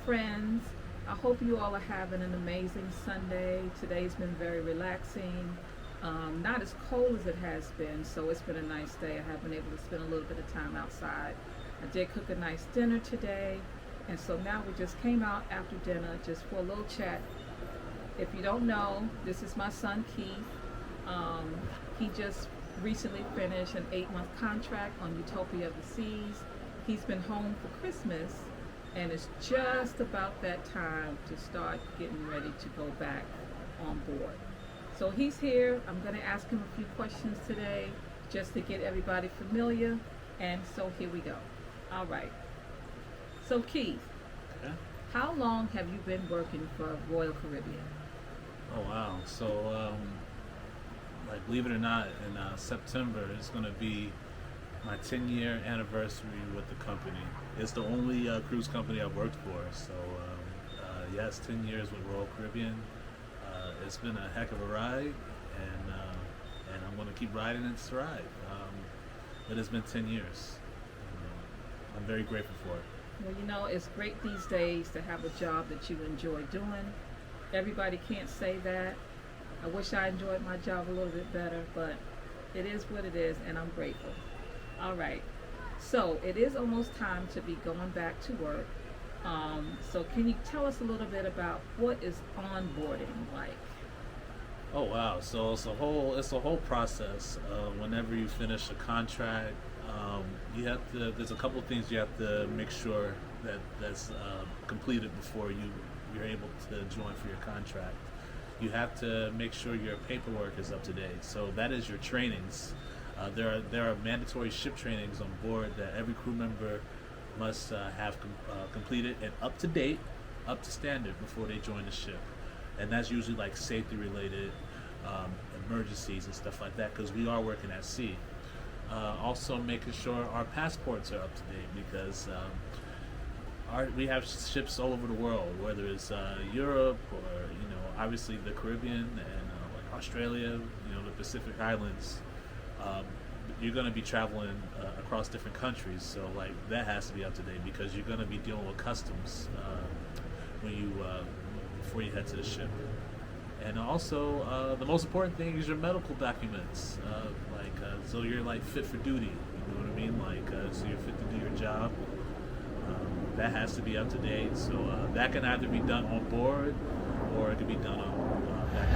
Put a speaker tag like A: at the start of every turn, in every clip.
A: friends. I hope you all are having an amazing Sunday. Today's been very relaxing. Not as cold as it has been, so it's been a nice day. I have been able to spend a little bit of time outside. I did cook a nice dinner today, and so now we just came out after dinner just for a little chat. If you don't know, this is my son Keith. He just recently finished an 8-month contract on Utopia of the Seas. He's been home for Christmas, and it's just about that time to start getting ready to go back on board. So he's here. I'm going to ask him a few questions today just to get everybody familiar, and so here we go. All right. So Keith,
B: Okay.
A: how long have you been working for Royal Caribbean?
B: Oh wow. So, like, believe it or not, in September it's going to be my 10-year anniversary with the company. It's the only cruise company I've worked for. So, yes, 10 years with Royal Caribbean. It's been a heck of a ride, and I'm going to keep riding its ride. But it's been 10 years. I'm very grateful for it.
A: Well, you know, it's great these days to have a job that you enjoy doing. Everybody can't say that. I wish I enjoyed my job a little bit better, but it is what it is, and I'm grateful. All right. So it is almost time to be going back to work. So can you tell us a little bit about what is onboarding like?
B: Oh wow! So it's a whole process. Whenever you finish a contract, you have to. There's a couple of things you have to make sure that's completed before you're able to join for your contract. You have to make sure your paperwork is up to date. So that is your trainings. There are mandatory ship trainings on board that every crew member must have completed and up to date, up to standard before they join the ship. And that's usually like safety related emergencies and stuff like that, because we are working at sea. Also making sure our passports are up to date, because we have ships all over the world, whether it's Europe or obviously the Caribbean and like Australia, the Pacific Islands. You're going to be traveling across different countries, so like that has to be up to date, because you're going to be dealing with customs when you before you head to the ship. And also, the most important thing is your medical documents, so you're like fit for duty. You know what I mean? So you're fit to do your job. That has to be up to date. So that can either be done on board, or it can be done on back.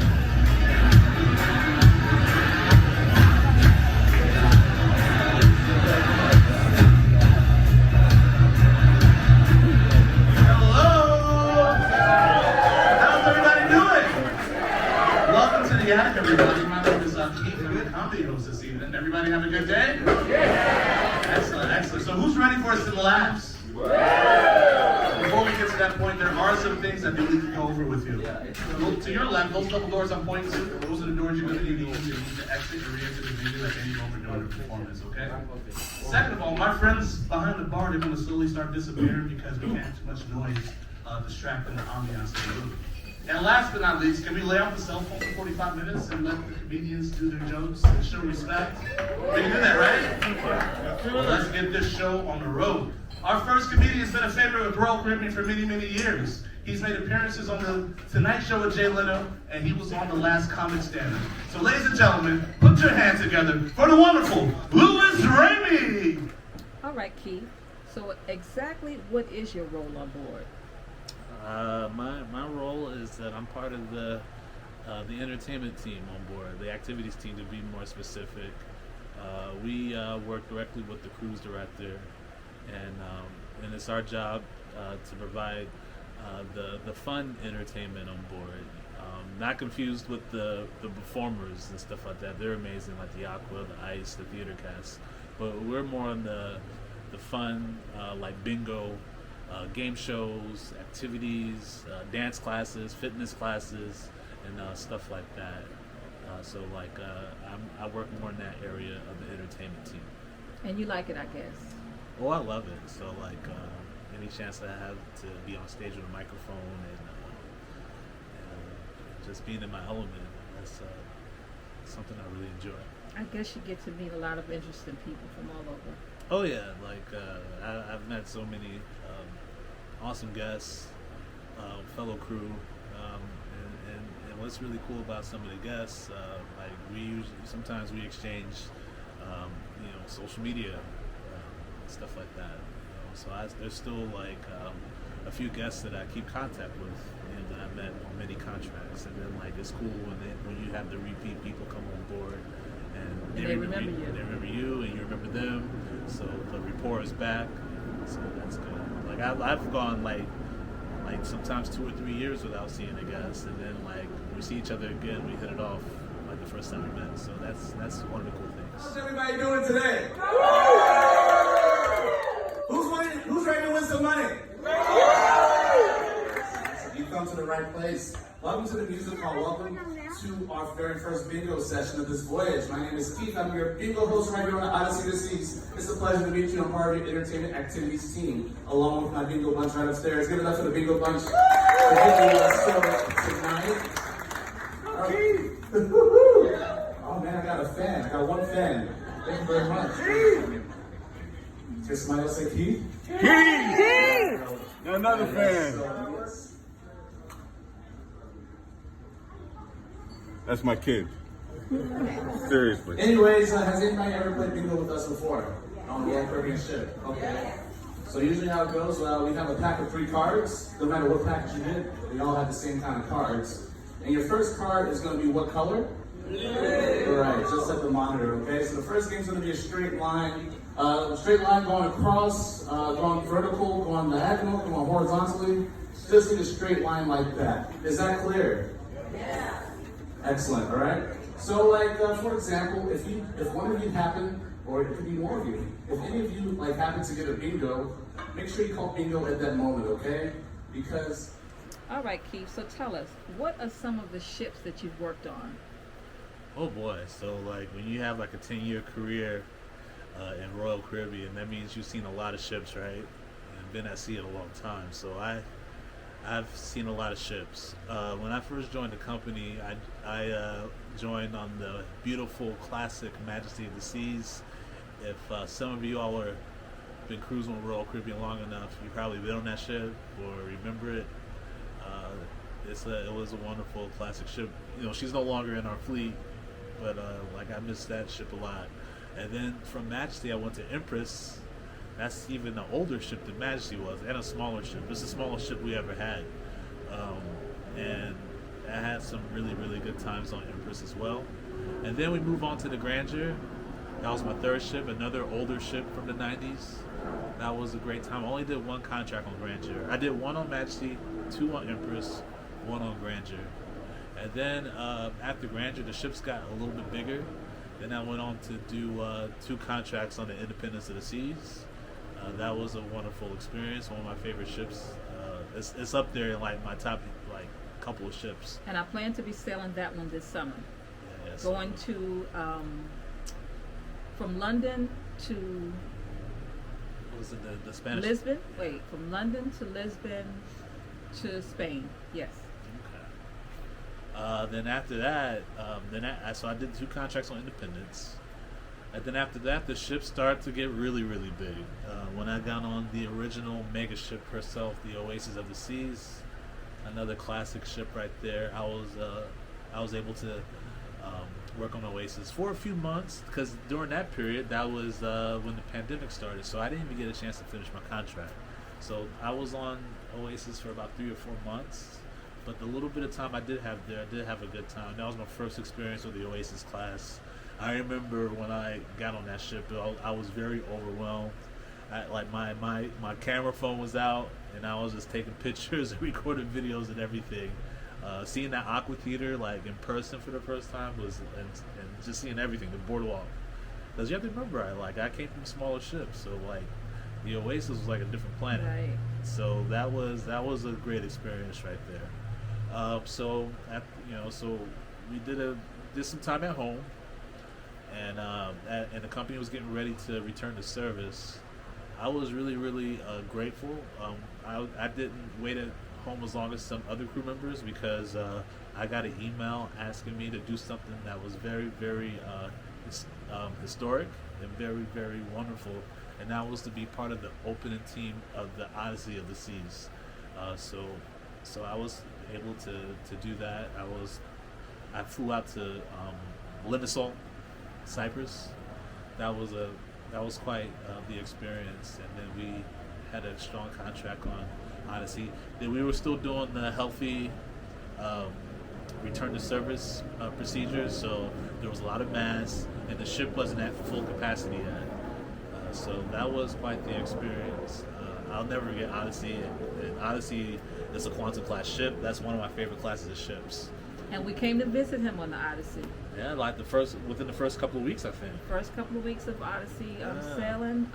C: Everybody, my name is Keith. I'm the comedy host this evening. Everybody have a good day? Yeah. Excellent, excellent. So who's ready for some laughs? Before we get to that point, there are some things I do need to go over with you. To your left, those couple doors I'm pointing to, those are the doors you're going to need to use. You need to exit or re-enter the venue at any moment during the performance, okay? Second of all, my friends behind the bar, they're going to slowly start disappearing because we can't have too much noise distracting the ambiance of the room. And last but not least, can we lay off the cell phone for 45 minutes and let the comedians do their jokes and show respect? We can do that, right? Well, let's get this show on the road. Our first comedian has been a favorite with Royal Caribbean for many, many years. He's made appearances on the Tonight Show with Jay Leno, and he was on The Last Comic Standard. So ladies and gentlemen, put your hands together for the wonderful Louis Ramey!
A: All right, Keith. So exactly what is your role on board?
B: My role is that I'm part of the entertainment team on board, the activities team to be more specific. We work directly with the cruise director, and it's our job to provide the fun entertainment on board. Not confused with the performers and stuff like that. They're amazing, like the Aqua, the Ice, the theater cast. But we're more on the fun, like bingo, game shows, activities, dance classes, fitness classes, and stuff like that. I work more in that area of the entertainment team.
A: And you like it, I guess.
B: Oh, I love it. So any chance I have to be on stage with a microphone and just being in my element, that's something I really enjoy.
A: I guess you get to meet a lot of interesting people from all over.
B: Oh yeah, I've met so many awesome guests fellow crew. And what's really cool about some of the guests, like sometimes we exchange, social media, stuff like that. So there's still like a few guests that I keep contact with, that I met on many contracts, and then like it's cool when you have the repeat people come on board, and
A: they remember you.
B: They remember you, and you remember them. So the rapport is back. So that's good. Like I've gone like sometimes 2 or 3 years without seeing a guest, and then like we see each other again, we hit it off like the first time we met. So that's one of the cool things.
D: How's everybody doing today? Who's ready to win some money? You come to the right place. Welcome to the music hall. Welcome to our very first bingo session of this voyage. My name is Keith. I'm your bingo host right here on the Odyssey to Seas. It's a pleasure to meet you. I'm part of your entertainment activities team, along with my bingo bunch right upstairs. Give it up for the bingo bunch for getting tonight. Oh man, I got a fan. I got one fan. Thank you very much. Can somebody else say Keith?
E: Keith! Another fan. That's my kid. Seriously.
D: Anyways, has anybody ever played bingo with us before? On the Caribbean ship? Okay. So usually how it goes, we have a pack of 3 cards. No matter what package you get, we all have the same kind of cards. And your first card is going to be what color? Right, just at the monitor, okay? So the first game is going to be a straight line. Straight line going across, going vertical, going diagonal, going horizontally. Just need a straight line like that. Is that clear? Yeah. Excellent, all right? So like, for example, if one of you happen, or it could be more of you, if any of you like happen to get a bingo, make sure you call bingo at that moment, okay? Because...
A: All right, Keith, so tell us, what are some of the ships that you've worked on?
B: Oh boy, so like when you have like a 10-year career in Royal Caribbean, that means you've seen a lot of ships, right? And been at sea a long time. So I've seen a lot of ships. When I first joined the company, I joined on the beautiful classic Majesty of the Seas. If some of you all are been cruising on Royal Caribbean long enough, you probably been on that ship or remember it. It was a wonderful classic ship. She's no longer in our fleet, but I miss that ship a lot. And then from Majesty, I went to Empress. That's even an older ship than Majesty was, and a smaller ship. It's the smallest ship we ever had. And I had some really, really good times on Empress as well. And then we move on to the Grandeur. That was my third ship, another older ship from the 90s. That was a great time. I only did 1 contract on Grandeur. I did 1 on Majesty, 2 on Empress, 1 on Grandeur. And then after Grandeur, the ships got a little bit bigger. Then I went on to do 2 contracts on the Independence of the Seas. That was a wonderful experience. One of my favorite ships. It's up there in like my top couple of ships.
A: And I plan to be sailing that one this summer.
B: Yeah,
A: Going to from London to
B: what was it, the Spanish?
A: Lisbon. Wait, from London to Lisbon to Spain. Yes.
B: Then after that, so I did 2 contracts on Independence. And then after that, the ships started to get really, really big. When I got on the original mega ship herself, the Oasis of the Seas, another classic ship right there, I was able to work on Oasis for a few months, because during that period, that was when the pandemic started, so I didn't even get a chance to finish my contract. So I was on Oasis for about 3 or 4 months, but the little bit of time I did have there, I did have a good time. That was my first experience with the Oasis class. I remember when I got on that ship, I was very overwhelmed. My camera phone was out, and I was just taking pictures and recording videos and everything. Seeing that Aqua Theater like in person for the first time was, and just seeing everything, the boardwalk. Because you have to remember, I came from smaller ships, so like the Oasis was like a different planet.
A: Right.
B: So that was a great experience right there. So we did some time at home. And the company was getting ready to return to service. I was really, really grateful. I didn't wait at home as long as some other crew members, because I got an email asking me to do something that was very, very historic and very, very wonderful, and that was to be part of the opening team of the Odyssey of the Seas. So So I was able to do that. I flew out to Limassol, Cyprus. That was quite the experience, and then we had a strong contract on Odyssey. Then we were still doing the healthy return to service procedures, so there was a lot of mass, and the ship wasn't at full capacity yet. So that was quite the experience. I'll never forget Odyssey, and Odyssey is a Quantum class ship. That's one of my favorite classes of ships.
A: And we came to visit him on the Odyssey.
B: Yeah, like within the first couple of weeks, I think.
A: First couple of weeks of Odyssey
B: Yeah.
A: sailing,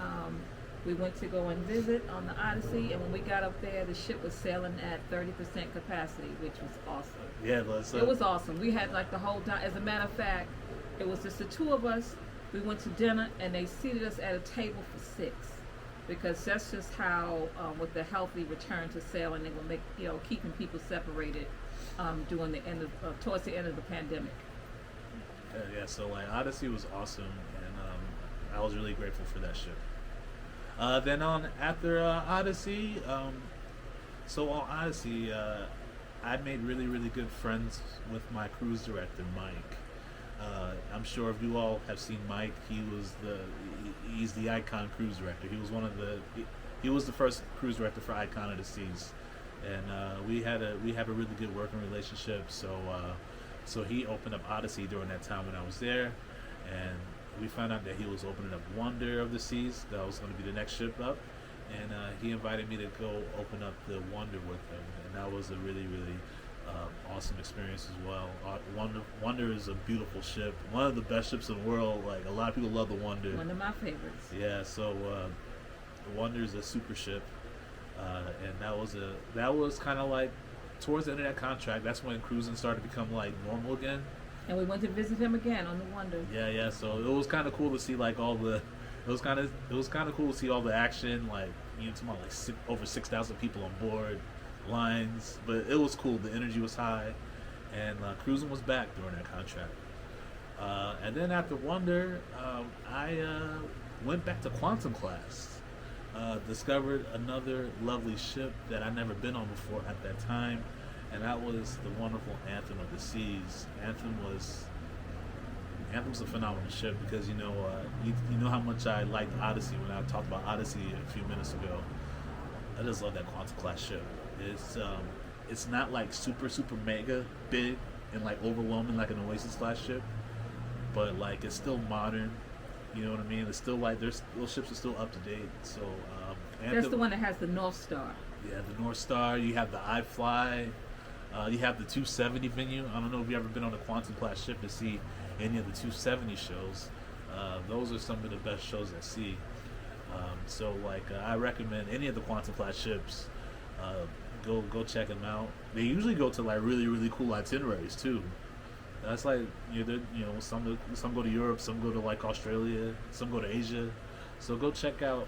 A: we went to go and visit on the Odyssey, and when we got up there, the ship was sailing at 30% capacity, which was awesome.
B: Yeah, but
A: It was awesome. We had like the whole time. As a matter of fact, it was just the two of us. We went to dinner, and they seated us at a table for 6, because that's just how, with the healthy return to sailing, they will make keeping people separated during the end of towards the end of the pandemic.
B: Yeah, so like Odyssey was awesome, and I was really grateful for that ship. Then after Odyssey, so on Odyssey, I made really good friends with my cruise director, Mike. I'm sure if you all have seen Mike, he's the Icon cruise director. He was the first cruise director for Icon of the Seas, and we have a really good working relationship. So he opened up Odyssey during that time when I was there, and we found out that he was opening up Wonder of the Seas. That was going to be the next ship up, and he invited me to go open up the Wonder with him, and that was a really awesome experience as well. Wonder is a beautiful ship, one of the best ships in the world. Like, a lot of people love the Wonder.
A: One of my favorites.
B: Yeah, so the Wonder is a super ship, and that was kind of like towards the end of that contract. That's when cruising started to become like normal again.
A: And we went to visit him again on the Wonder.
B: Yeah. So it was kind of cool to see like all the. It was kind of cool to see all the action. Like, talking about like over 6,000 people on board, lines. But it was cool. The energy was high, and cruising was back during that contract. And then after Wonder, I went back to Quantum class. Discovered another lovely ship that I'd never been on before at that time, and that was the wonderful Anthem of the Seas. Anthem's a phenomenal ship, because you know how much I liked Odyssey when I talked about Odyssey a few minutes ago. I just love that Quantum class ship. It's not like super mega big and like overwhelming like an Oasis class ship, but like it's still modern. You know what I mean? It's still like those ships are still up to date. So
A: That's the one that has the North Star.
B: Yeah, the North Star. You have the iFly. You have the 270 venue. I don't know if you've ever been on a Quantum class ship to see any of the 270 shows. Those are some of the best shows at sea. So I recommend any of the Quantum class ships. Go check them out. They usually go to like really cool itineraries too. That's like some go to Europe, some go to like Australia, some go to Asia. So go check out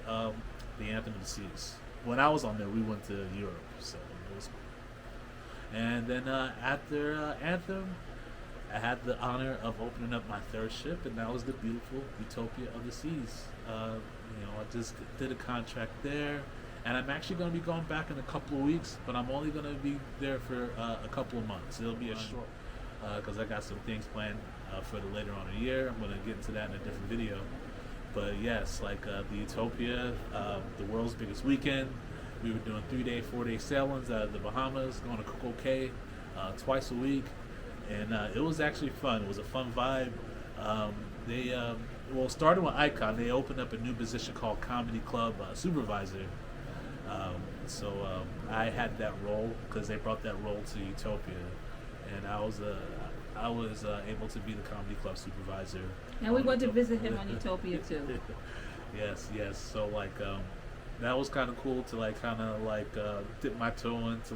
B: the Anthem of the Seas. When I was on there, we went to Europe, so it was cool. And then after Anthem, I had the honor of opening up my third ship, and that was the beautiful Utopia of the Seas. I just did a contract there, and I'm actually going to be going back in a couple of weeks, but I'm only going to be there for a couple of months. It'll be a short, because I got some things planned for the later on in the year. I'm going to get into that in a different video. But yes, the Utopia, the world's biggest weekend. We were doing 3-day, 4-day sailings out of the Bahamas, going to Coco Cay twice a week, and it was actually fun. It was a fun vibe. Starting with Icon, they opened up a new position called Comedy Club Supervisor. I had that role because they brought that role to Utopia, and I was able to be the Comedy Club Supervisor.
A: And we went to visit him on Utopia too.
B: Yes. So that was kind of cool to dip my toe into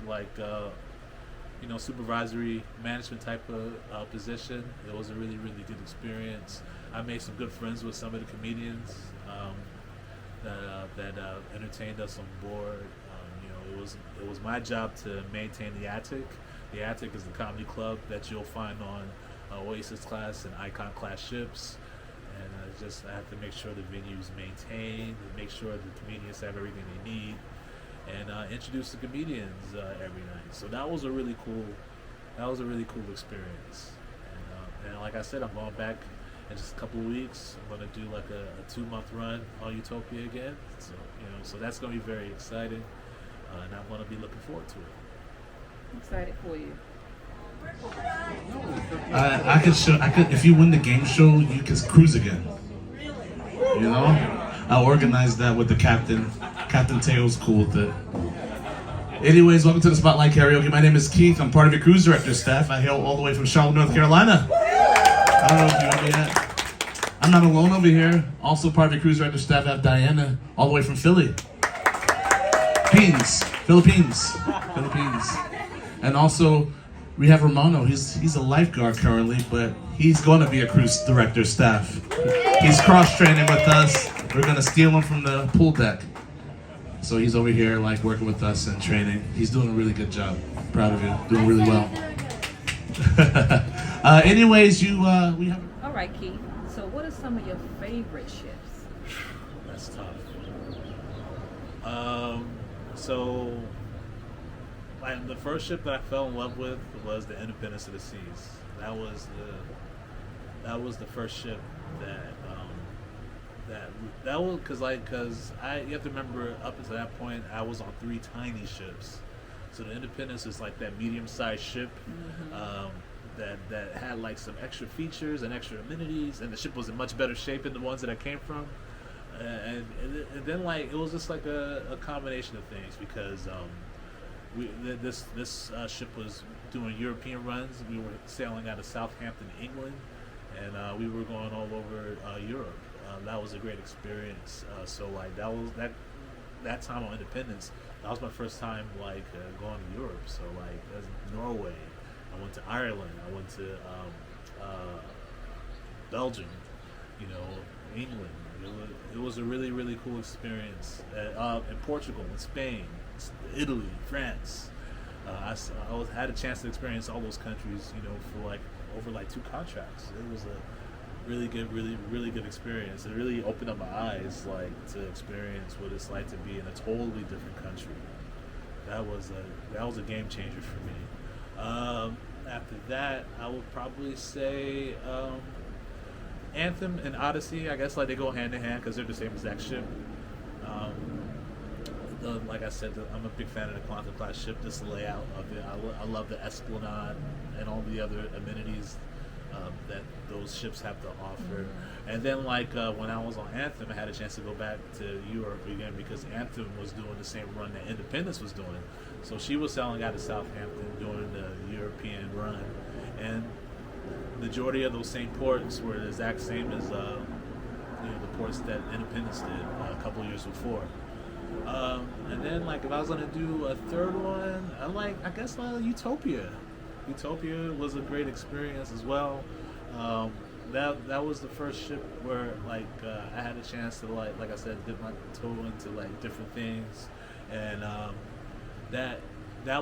B: supervisory management type of position. It was a really good experience. I made some good friends with some of the comedians that entertained us on board. It was my job to maintain the attic. The attic is the comedy club that you'll find on Oasis class and Icon class ships, and I have to make sure the venue's maintained, and make sure the comedians have everything they need, and introduce the comedians every night. So that was a really cool experience. And like I said, I'm going back in just a couple of weeks. I'm going to do like a 2-month run on Utopia again. So so that's going to be very exciting, and I'm going to be looking forward to it.
A: Excited for you.
F: I could. If you win the game show, you can cruise again. You know, I organized that with the captain. Captain Teo's cool with it. Anyways, welcome to the Spotlight Karaoke. My name is Keith. I'm part of your cruise director staff. I hail all the way from Charlotte, North Carolina. I don't know if you know me yet. I'm not alone over here. Also part of your cruise director staff, I have Diana, all the way from Philippines. And also, we have Romano. He's a lifeguard currently, but he's going to be a cruise director staff. He's cross-training with us. We're going to steal him from the pool deck. So he's over here like working with us and training. He's doing a really good job. Proud of you. Doing really well. Anyways, we have...
A: All right, Keith. So what are some of your favorite ships?
B: That's tough. So like the first ship that I fell in love with was the Independence of the Seas. That was the first ship that was because you have to remember up until that point I was on 3 tiny ships. So the Independence is like that medium-sized ship that had like some extra features and extra amenities, and the ship was in much better shape than the ones that I came from. And then like it was just like a combination of things because this ship was doing European runs. We were sailing out of Southampton, England, and we were going all over Europe. That was a great experience. So like that time on Independence, that was my first time like going to Europe. So like that's Norway, I went to Ireland, I went to Belgium, England. It was a really, really cool experience. In Portugal, in Spain, Italy, France. I had a chance to experience all those countries, for like over like 2 contracts. It was a really good, really good experience. It really opened up my eyes, like to experience what it's like to be in a totally different country. That was a game changer for me. After that, I would probably say Anthem and Odyssey. I guess like they go hand in hand because they're the same exact ship. Like I said, I'm a big fan of the Quantum class ship. Just the layout of it, I love the Esplanade and all the other amenities that those ships have to offer. And then like when I was on Anthem, I had a chance to go back to Europe again because Anthem was doing the same run that Independence was doing. So she was sailing out of Southampton doing the European run, and the majority of those same ports were the exact same as the ports that Independence did a couple of years before. And then like if I was gonna do a third one, I guess Utopia. Utopia was a great experience as well. That was the first ship where like I had a chance to like I said, dip my toe into like different things, and that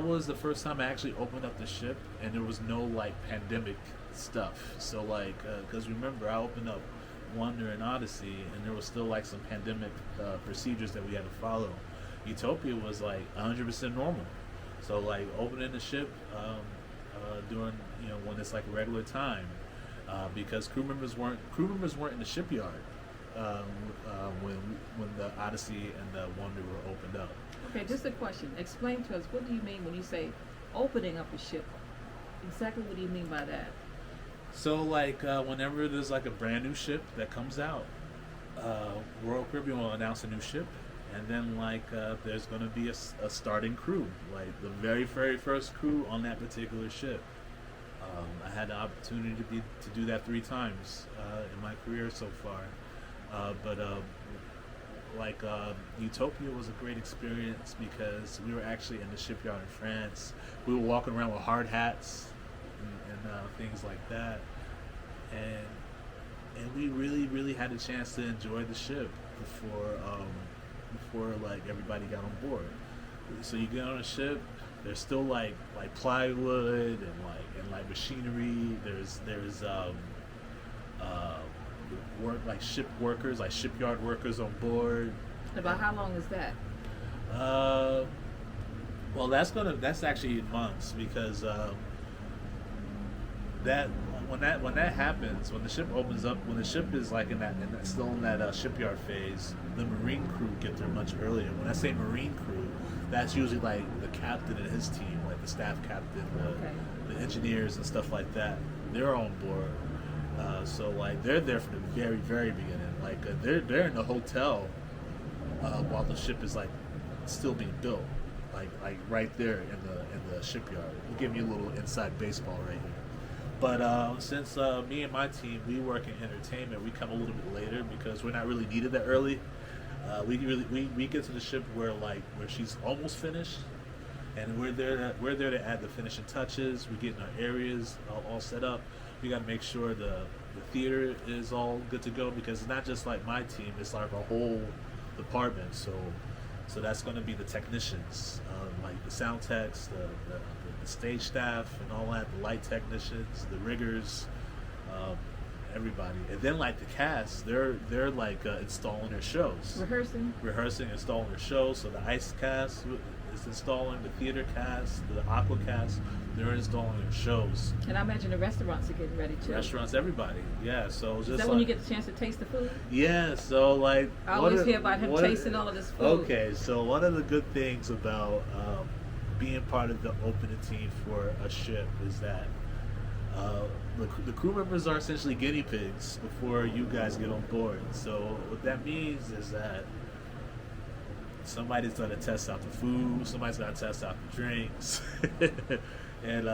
B: was the first time I actually opened up the ship and there was no like pandemic stuff. So like because remember I opened up Wonder and Odyssey and there was still like some pandemic procedures that we had to follow. Utopia was like 100% normal. So like opening the ship during when it's like regular time, because crew members weren't in the shipyard when the Odyssey and the Wonder were opened up.
A: Okay, just a question. Explain to us, what do you mean when you say opening up a ship? Exactly what do you mean by that?
B: So like whenever there's like a brand new ship that comes out, Royal Caribbean will announce a new ship, and then like there's going to be a starting crew, like the very first crew on that particular ship. I had the opportunity to do that 3 times in my career so far, but Utopia was a great experience because we were actually in the shipyard in France. We were walking around with hard hats and things like that, and we really had a chance to enjoy the ship before like everybody got on board. So you get on a ship, there's still like plywood and machinery. There's work like ship workers, like shipyard workers on board.
A: About how long is that?
B: Uh, well, that's actually months because that when that happens, when the ship opens up, when the ship is like still in that shipyard phase, the marine crew get there much earlier. When I say marine crew, that's usually like the captain and his team, like the staff captain, the engineers and stuff like that. They're on board, so like they're there from the very very beginning. Like they're in the hotel while the ship is like still being built, like right there in the shipyard. We'll give you a little inside baseball right here. But since me and my team, we work in entertainment, we come a little bit later because we're not really needed that early. We get to the ship where she's almost finished, and we're there to add the finishing touches. We get in our areas all set up. We got to make sure the theater is all good to go because it's not just like my team; it's like a whole department. So that's going to be the technicians, like the sound techs, the stage staff, and all that, the light technicians, the riggers, everybody. And then like the cast, they're like installing their shows, rehearsing, installing their shows. So the ice cast is installing, the theater cast, the aqua cast, they're installing their shows.
A: And I imagine the restaurants are getting ready too.
B: Restaurants, everybody, yeah. So just
A: is that when you get the chance to taste the food?
B: Yeah. So like
A: I always hear about him tasting all of this food.
B: Okay, so one of the good things about being part of the opening team for a ship is that the crew members are essentially guinea pigs before you guys get on board. So what that means is that somebody's gonna test out the food, somebody's gonna test out the drinks, and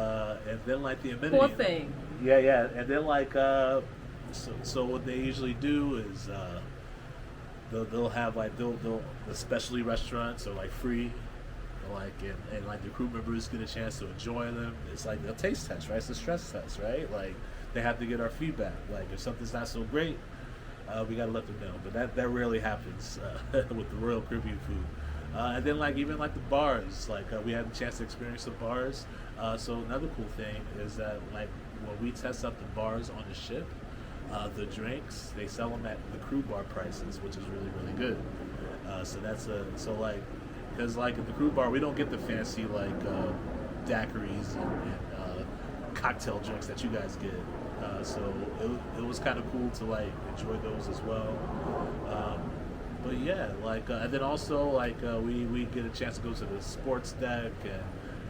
B: then like the amenities.
A: Poor thing.
B: Yeah, and then like so what they usually do is they'll have like the specialty restaurants are like free. Like and like the crew members get a chance to enjoy them. It's like a taste test, right? It's a stress test, right? Like they have to get our feedback. Like if something's not so great, we gotta let them know. But that rarely happens with the Royal Caribbean food. And then like even like the bars, like we had a chance to experience the bars. So another cool thing is that like when we test out the bars on the ship, the drinks they sell them at the crew bar prices, which is really really good. So that's like. Because like at the crew bar, we don't get the fancy like daiquiris and cocktail drinks that you guys get. So it was kind of cool to like enjoy those as well. But yeah, like and then also like we get a chance to go to the sports deck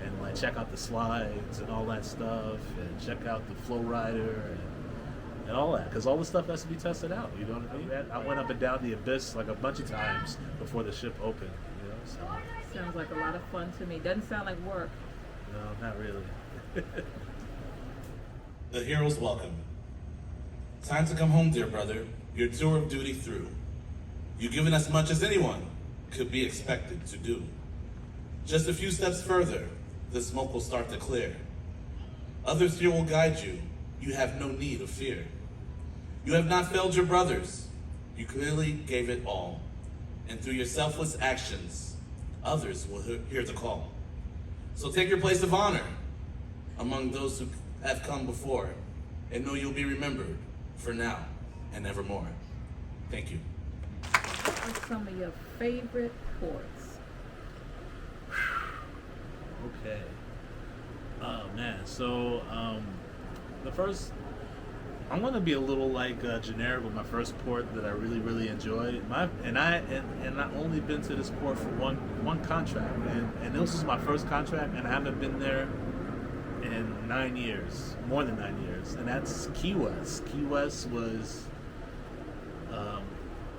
B: and like check out the slides and all that stuff and check out the flow rider and all that, because all the stuff has to be tested out. You know what I mean? I went up and down the abyss like a bunch of times before the ship opened. You know, so.
A: Sounds like a lot of fun to me. Doesn't sound like work.
B: No, not really.
F: The heroes welcome. Time to come home, dear brother. Your tour of duty through. You've given as much as anyone could be expected to do. Just a few steps further, the smoke will start to clear. Others here will guide you. You have no need of fear. You have not failed your brothers. You clearly gave it all. And through your selfless actions, others will hear the call. So take your place of honor among those who have come before, and know you'll be remembered for now and evermore. Thank you.
A: What are some of your favorite ports?
B: Okay. Oh man, so the first, I'm gonna be a little like generic with my first port that I really really enjoyed. And I only been to this port for one contract, and this was my first contract, and I haven't been there in 9 years, more than 9 years, and that's Key West. Key West was a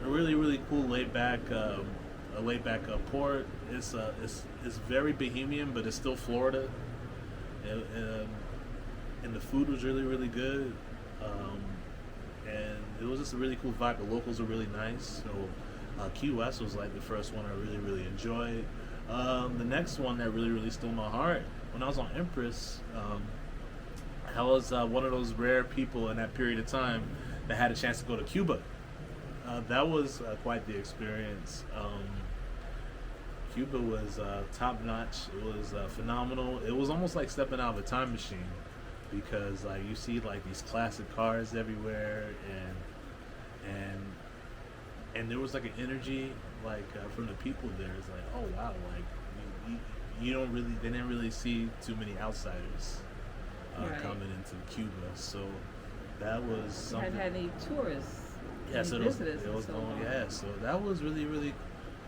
B: really really cool laid back port. It's very Bohemian, but it's still Florida. And the food was really really good, and it was just a really cool vibe. The locals were really nice. So Key West was like the first one I really really enjoyed. The next one that really really stole my heart, when I was on Empress, I was one of those rare people in that period of time that had a chance to go to Cuba. That was quite the experience. Cuba was top notch. It was phenomenal. It was almost like stepping out of a time machine, because like you see like these classic cars everywhere, and there was like an energy from the people there is like, oh wow, like you don't really, they didn't really see too many outsiders
A: Right.
B: coming into Cuba, so that was something.
A: Hadn't had any tourists,
B: Yeah,
A: any
B: so
A: visitors
B: it
A: in
B: was
A: so
B: going,
A: long.
B: yeah, so that was really, really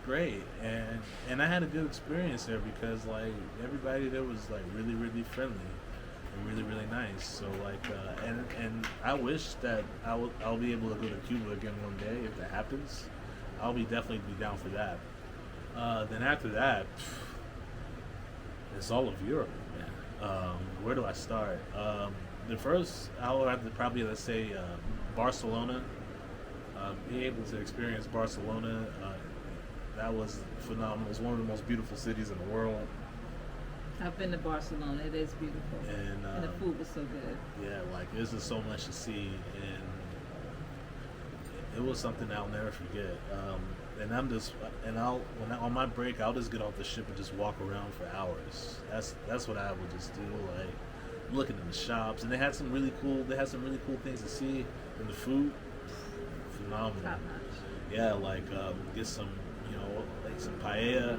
B: great, and I had a good experience there because like everybody there was like really, really friendly and really, really nice. So like, and I wish that I'll be able to go to Cuba again one day if that happens. I'll definitely be down for that. Then after that, it's all of Europe, man. Where do I start? The first, I'll have to probably, let's say, Barcelona. Be able to experience Barcelona, that was phenomenal. It's one of the most beautiful cities in the world.
A: I've been to Barcelona. It is beautiful,
B: And
A: the food was so good.
B: yeah, like there's just so much to see, and it was something I'll never forget. And on my break, I'll just get off the ship and just walk around for hours. That's what I would just do, like looking in the shops. And they had some really cool things to see, and the food, phenomenal.
A: Top notch.
B: Yeah, like get some, like some paella.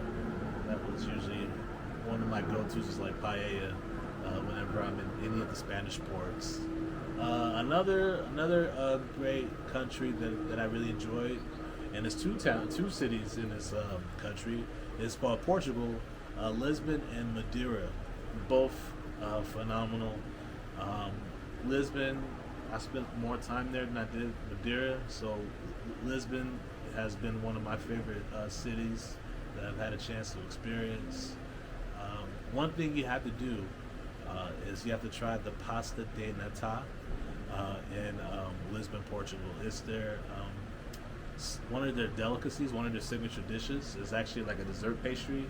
B: That was usually one of my go-tos, is like paella whenever I'm in any of the Spanish ports. Another great country that I really enjoyed, and there's two cities in this country. It's called Portugal, Lisbon and Madeira, both phenomenal. Lisbon, I spent more time there than I did Madeira, so Lisbon has been one of my favorite cities that I've had a chance to experience. One thing you have to do is you have to try the pasta de nata in Lisbon, Portugal. It's their one of their delicacies, one of their signature dishes. Is actually like a dessert pastry,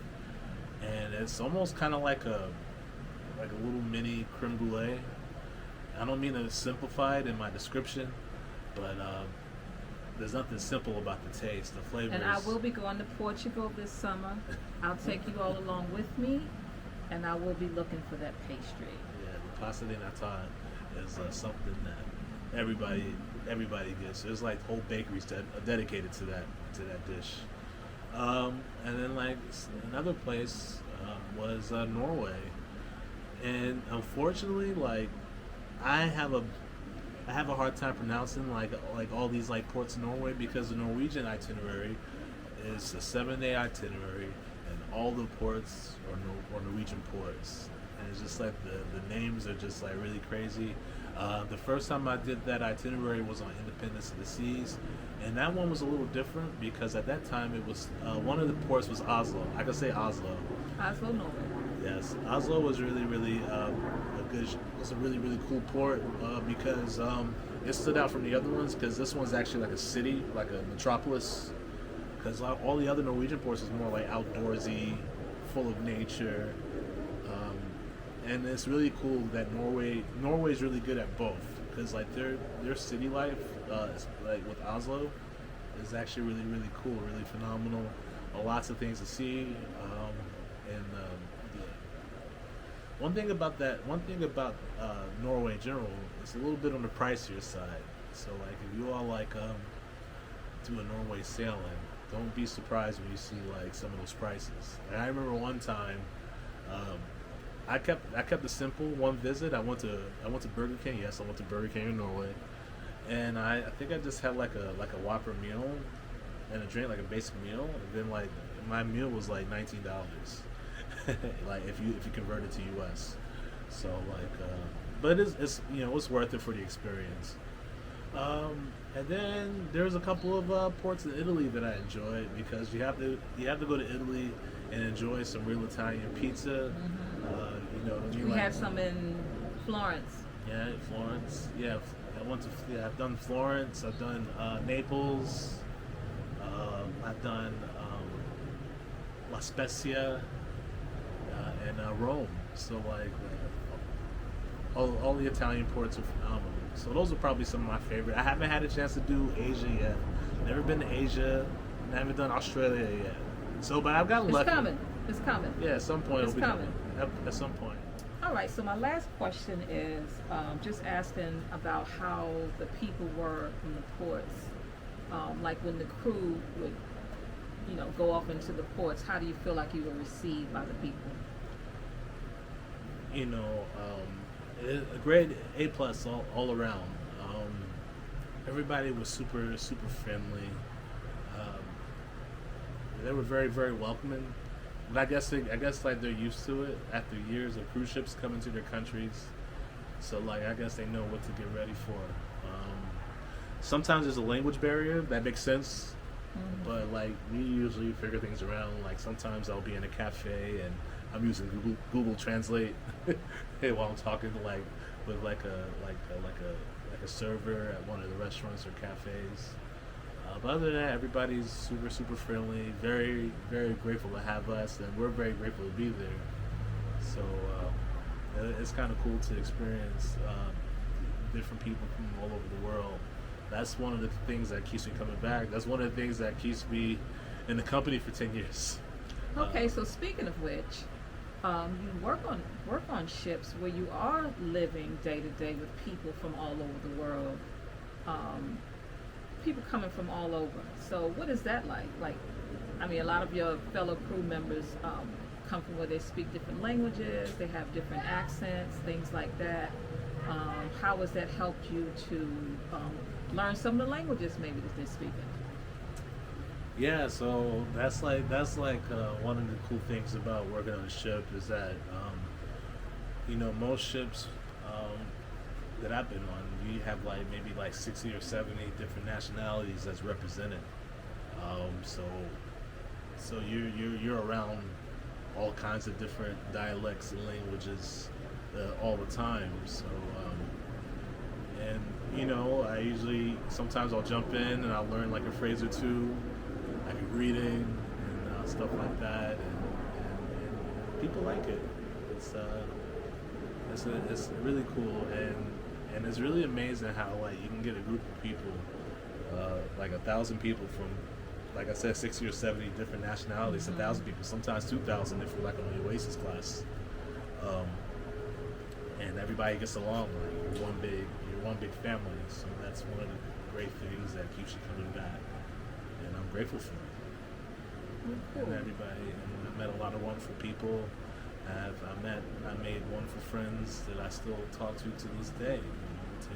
B: and it's almost kind of like a little mini creme brulee. I don't mean to simplify it in my description, but there's nothing simple about the taste. The flavors.
A: And I will be going to Portugal this summer. I'll take you all along with me, and I will be looking for that pastry.
B: Yeah, the pasta de nata is something that everybody gets. There's like whole bakeries that are dedicated to that dish. And then like another place was Norway, and unfortunately, like I have a hard time pronouncing like all these like ports in Norway, because the Norwegian itinerary is a 7-day itinerary, and all the ports are Norwegian ports, and it's just like the names are just like really crazy. The first time I did that itinerary was on Independence of the Seas, and that one was a little different because at that time it was one of the ports was Oslo. I could say Oslo.
A: Oslo, Norway.
B: Yes, Oslo was really, really it's a really, really cool port because it stood out from the other ones because this one's actually like a city, like a metropolis. Because all the other Norwegian ports is more like outdoorsy, full of nature, and it's really cool that Norway's really good at both. Because like their city life, like with Oslo, is actually really, really cool, really phenomenal. Lots of things to see, and one thing about Norway in general, it's a little bit on the pricier side. So like if you all like do a Norway sailing, don't be surprised when you see like some of those prices. And I remember one time, I kept it simple. One visit, I went to Burger King. Yes, I went to Burger King in Norway, and I think I just had like a Whopper meal and a drink, like a basic meal, and then like my meal was like $19. Like if you convert it to US, so like, but it's it's worth it for the experience. And then there's a couple of ports in Italy that I enjoyed because you have to go to Italy and enjoy some real Italian pizza.
A: We had some in Florence.
B: Yeah, Florence. Yeah, I've done Florence. I've done Naples. I've done La Spezia. And Rome. So like all the Italian ports are phenomenal. So those are probably some of my favorite. I haven't had a chance to do Asia yet. Never been to Asia. And I haven't done Australia yet. So, but I've gotten lucky.
A: It's coming.
B: Yeah, at some point
A: It's
B: it'll be
A: coming.
B: At some point.
A: All right, so my last question is just asking about how the people were in the ports, like when the crew would go off into the ports, how do you feel like you were received by the people?
B: A grade A plus all around. Everybody was super super friendly. Um, they were very very welcoming. But I guess like they're used to it after years of cruise ships coming to their countries. So like I guess they know what to get ready for. Sometimes there's a language barrier that makes sense, but like we usually figure things around. Like sometimes I'll be in a cafe and I'm using Google Translate while I'm talking with a server at one of the restaurants or cafes. But other than that, everybody's super super friendly, very very grateful to have us, and we're very grateful to be there. So it's kind of cool to experience different people from all over the world. That's one of the things that keeps me coming back. That's one of the things that keeps me in the company for 10 years.
A: Okay, so speaking of which, you work on ships where you are living day to day with people from all over the world. People coming from all over. So what is that like? Like, I mean, a lot of your fellow crew members come from where they speak different languages, they have different accents, things like that. How has that helped you to learn some of the languages maybe that they're speaking?
B: Yeah, so that's like one of the cool things about working on a ship is that most ships that I've been on, you have like maybe like 60 or 70 different nationalities that's represented. So you're around all kinds of different dialects and languages all the time. So I usually sometimes I'll jump in and I'll learn like a phrase or two, like a greeting and stuff like that, and people like it. It's really cool, and it's really amazing how like you can get a group of people, like 1,000 people from, like I said, 60 or 70 different nationalities, 1,000 people, sometimes 2,000 if you're like on the Oasis class, and everybody gets along. Like you're one big family. So that's one of the great things that keeps you coming back, and I'm grateful for it.
A: Cool.
B: And everybody, and I met a lot of wonderful people. I made wonderful friends that I still talk to this day.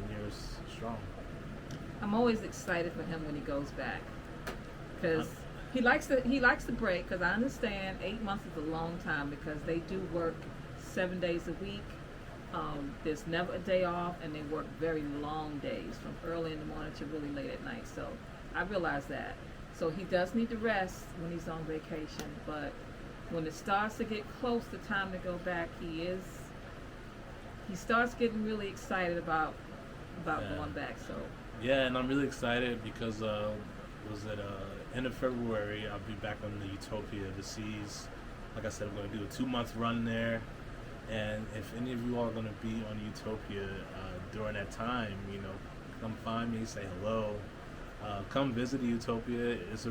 B: 10 years strong.
A: I'm always excited for him when he goes back, because he likes the break. Because I understand 8 months is a long time because they do work 7 days a week. There's never a day off, and they work very long days from early in the morning to really late at night. So I realize that. So he does need to rest when he's on vacation, but when it starts to get close to time to go back, he starts getting really excited about going back. So
B: yeah, and I'm really excited because end of February I'll be back on the Utopia, the seas. Like I said, I'm going to do a 2-month run there, and if any of you all are going to be on Utopia during that time, come find me, say hello, come visit the Utopia. It's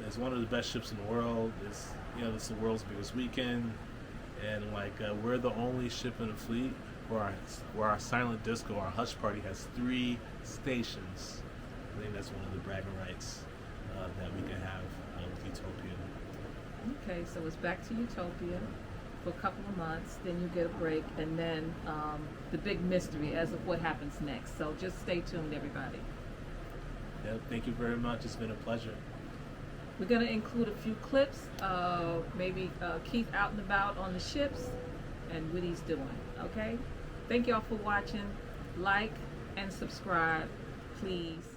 B: it's one of the best ships in the world. It's the world's biggest weekend, and we're the only ship in the fleet where our silent disco, our hush party, has 3 stations. I think that's one of the bragging rights that we can have with Utopia.
A: okay, so it's back to Utopia for a couple of months, then you get a break, and then the big mystery as of what happens next. So just stay tuned, everybody.
B: Yeah, thank you very much. It's been a pleasure.
A: We're going to include a few clips, maybe Keith out and about on the ships and what he's doing, okay? Thank y'all for watching. Like and subscribe, please.